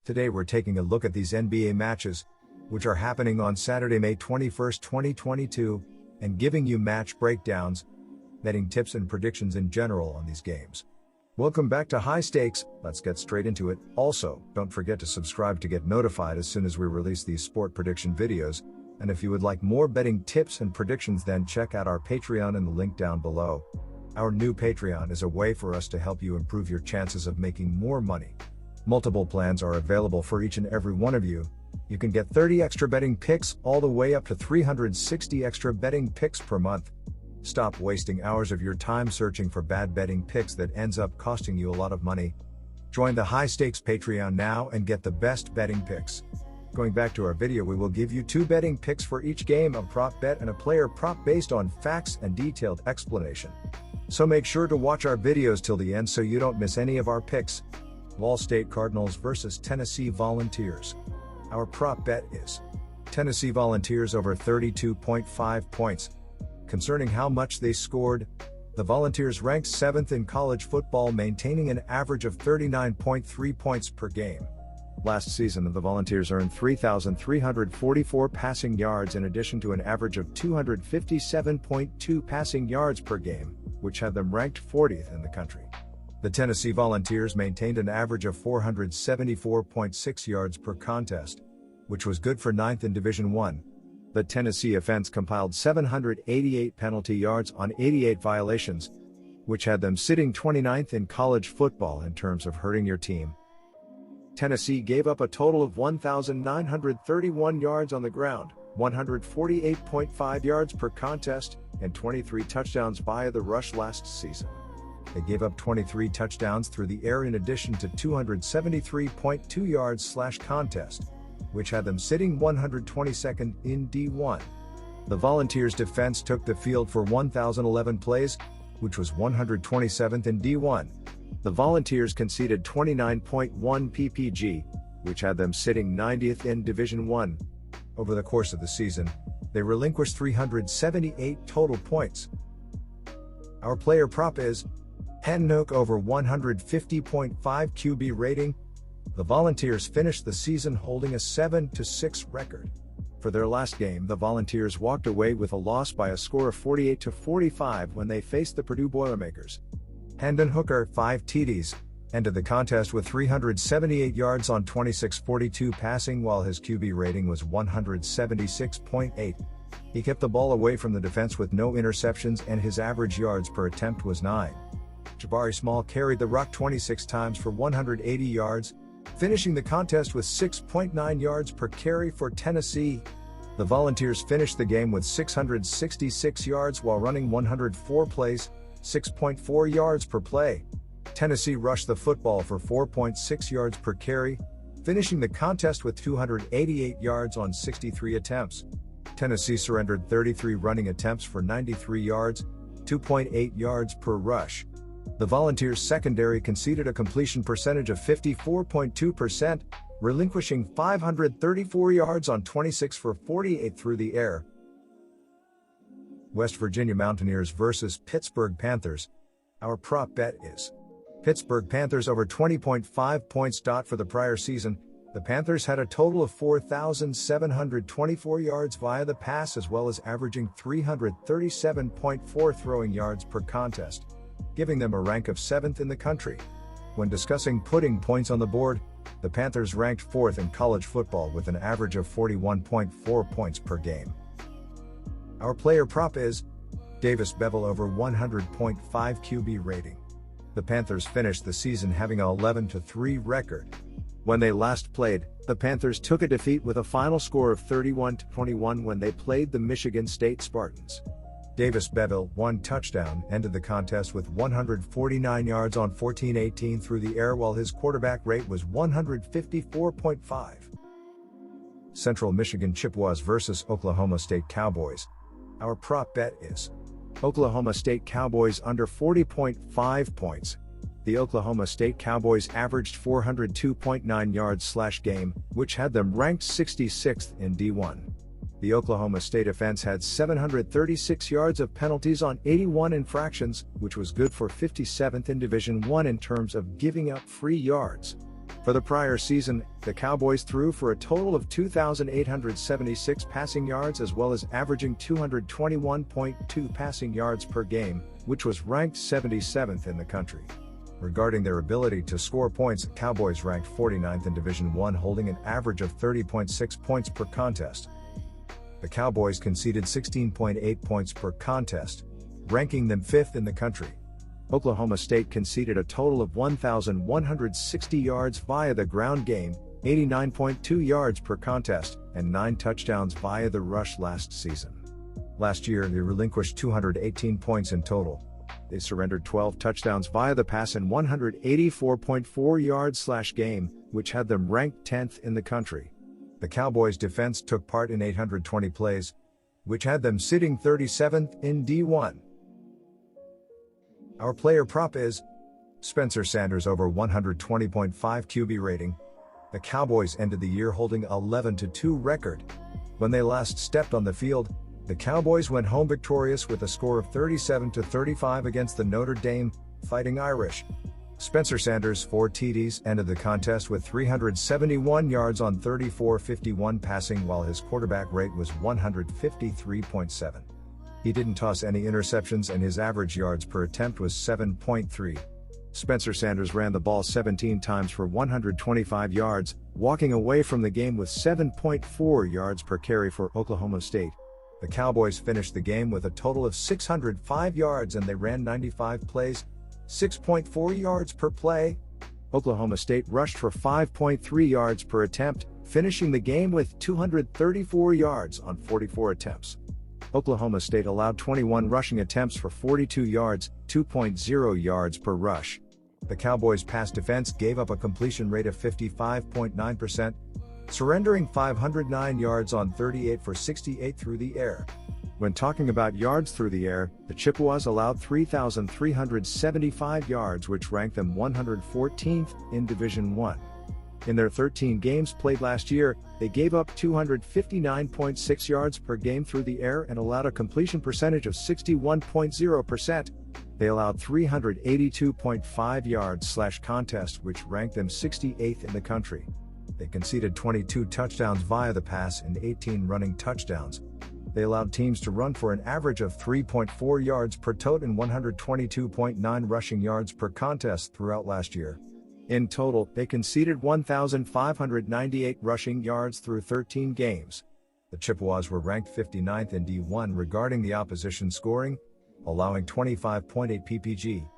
Today we're taking a look at these NBA matches, which are happening on Saturday, May 21st, 2022, and giving you match breakdowns, betting tips and predictions in general on these games. Welcome back to High Stakes. Let's get straight into it. Also, don't forget to subscribe to get notified as soon as we release these sport prediction videos. And if you would like more betting tips and predictions, then check out our Patreon in the link down below. Our new Patreon is a way for us to help you improve your chances of making more money. Multiple plans are available for each and every one of you. You can get 30 extra betting picks all the way up to 360 extra betting picks per month. Stop wasting hours of your time searching for bad betting picks that ends up costing you a lot of money. Join the High Stakes Patreon now and get the best betting picks. Going back to our video, we will give you 2 betting picks for each game, a prop bet and a player prop based on facts and detailed explanation. So make sure to watch our videos till the end so you don't miss any of our picks. Ball State Cardinals versus Tennessee Volunteers. Our prop bet is Tennessee Volunteers over 32.5 points. Concerning how much they scored, the Volunteers ranked 7th in college football, maintaining an average of 39.3 points per game. Last season, the Volunteers earned 3,344 passing yards in addition to an average of 257.2 passing yards per game, which had them ranked 40th in the country. The Tennessee Volunteers maintained an average of 474.6 yards per contest, which was good for 9th in Division I. The Tennessee offense compiled 788 penalty yards on 88 violations, which had them sitting 29th in college football in terms of hurting your team. Tennessee gave up a total of 1,931 yards on the ground, 148.5 yards per contest, and 23 touchdowns via the rush last season. They gave up 23 touchdowns through the air in addition to 273.2 yards/contest, which had them sitting 122nd in D1. The Volunteers defense took the field for 1,011 plays, which was 127th in D1. The Volunteers conceded 29.1 ppg, which had them sitting 90th in Division I. Over the course of the season, they relinquished 378 total points. Our player prop is Hendon Hooker over 150.5 QB rating. The Volunteers finished the season holding a 7-6 record. For their last game, the Volunteers walked away with a loss by a score of 48-45 when they faced the Purdue Boilermakers. Hendon Hooker, 5 TDs, ended the contest with 378 yards on 26-42 passing, while his QB rating was 176.8. He kept the ball away from the defense with no interceptions, and his average yards per attempt was 9. Jabari Small carried the rock 26 times for 180 yards, finishing the contest with 6.9 yards per carry for Tennessee. The Volunteers finished the game with 666 yards while running 104 plays, 6.4 yards per play. Tennessee rushed the football for 4.6 yards per carry, finishing the contest with 288 yards on 63 attempts. Tennessee surrendered 33 running attempts for 93 yards, 2.8 yards per rush. The Volunteers secondary conceded a completion percentage of 54.2%, relinquishing 534 yards on 26 for 48 through the air. West Virginia Mountaineers versus Pittsburgh Panthers. Our prop bet is Pittsburgh Panthers over 20.5 points. For the prior season, the Panthers had a total of 4,724 yards via the pass, as well as averaging 337.4 throwing yards per contest, giving them a rank of 7th in the country. When discussing putting points on the board, the Panthers ranked 4th in college football with an average of 41.4 points per game. Our player prop is Davis Beville over 100.5 QB rating. The Panthers finished the season having a 11-3 record. When they last played, the Panthers took a defeat with a final score of 31-21 when they played the Michigan State Spartans. Davis Beville, 1 touchdown, ended the contest with 149 yards on 14-18 through the air, while his quarterback rate was 154.5. Central Michigan Chippewas versus Oklahoma State Cowboys. Our prop bet is Oklahoma State Cowboys under 40.5 points. The Oklahoma State Cowboys averaged 402.9 yards/game, which had them ranked 66th in D1. The Oklahoma State offense had 736 yards of penalties on 81 infractions, which was good for 57th in Division I in terms of giving up free yards. For the prior season, the Cowboys threw for a total of 2,876 passing yards as well as averaging 221.2 passing yards per game, which was ranked 77th in the country. Regarding their ability to score points, the Cowboys ranked 49th in Division I, holding an average of 30.6 points per contest. The Cowboys conceded 16.8 points per contest, ranking them 5th in the country. Oklahoma State conceded a total of 1,160 yards via the ground game, 89.2 yards per contest, and 9 touchdowns via the rush last season. Last year, they relinquished 218 points in total. They surrendered 12 touchdowns via the pass and 184.4 yards/game, which had them ranked 10th in the country. The Cowboys' defense took part in 820 plays, which had them sitting 37th in D1. Our player prop is Spencer Sanders over 120.5 QB rating. The Cowboys ended the year holding a 11-2 record. When they last stepped on the field, the Cowboys went home victorious with a score of 37-35 against the Notre Dame Fighting Irish. Spencer Sanders' 4 TDs ended the contest with 371 yards on 34-51 passing, while his quarterback rate was 153.7. He didn't toss any interceptions and his average yards per attempt was 7.3. Spencer Sanders ran the ball 17 times for 125 yards, walking away from the game with 7.4 yards per carry for Oklahoma State. The Cowboys finished the game with a total of 605 yards and they ran 95 plays, 6.4 yards per play. Oklahoma State rushed for 5.3 yards per attempt, finishing the game with 234 yards on 44 attempts. Oklahoma State allowed 21 rushing attempts for 42 yards, 2.0 yards per rush. The Cowboys' pass defense gave up a completion rate of 55.9%, surrendering 509 yards on 38 for 68 through the air. When talking about yards through the air, the Chippewas allowed 3,375 yards, which ranked them 114th in Division I. In their 13 games played last year, they gave up 259.6 yards per game through the air and allowed a completion percentage of 61.0%. They allowed 382.5 yards/contest, which ranked them 68th in the country. They conceded 22 touchdowns via the pass and 18 running touchdowns. They allowed teams to run for an average of 3.4 yards per tote and 122.9 rushing yards per contest throughout last year. In total, they conceded 1,598 rushing yards through 13 games. The Chippewas were ranked 59th in D1 regarding the opposition scoring, allowing 25.8 ppg.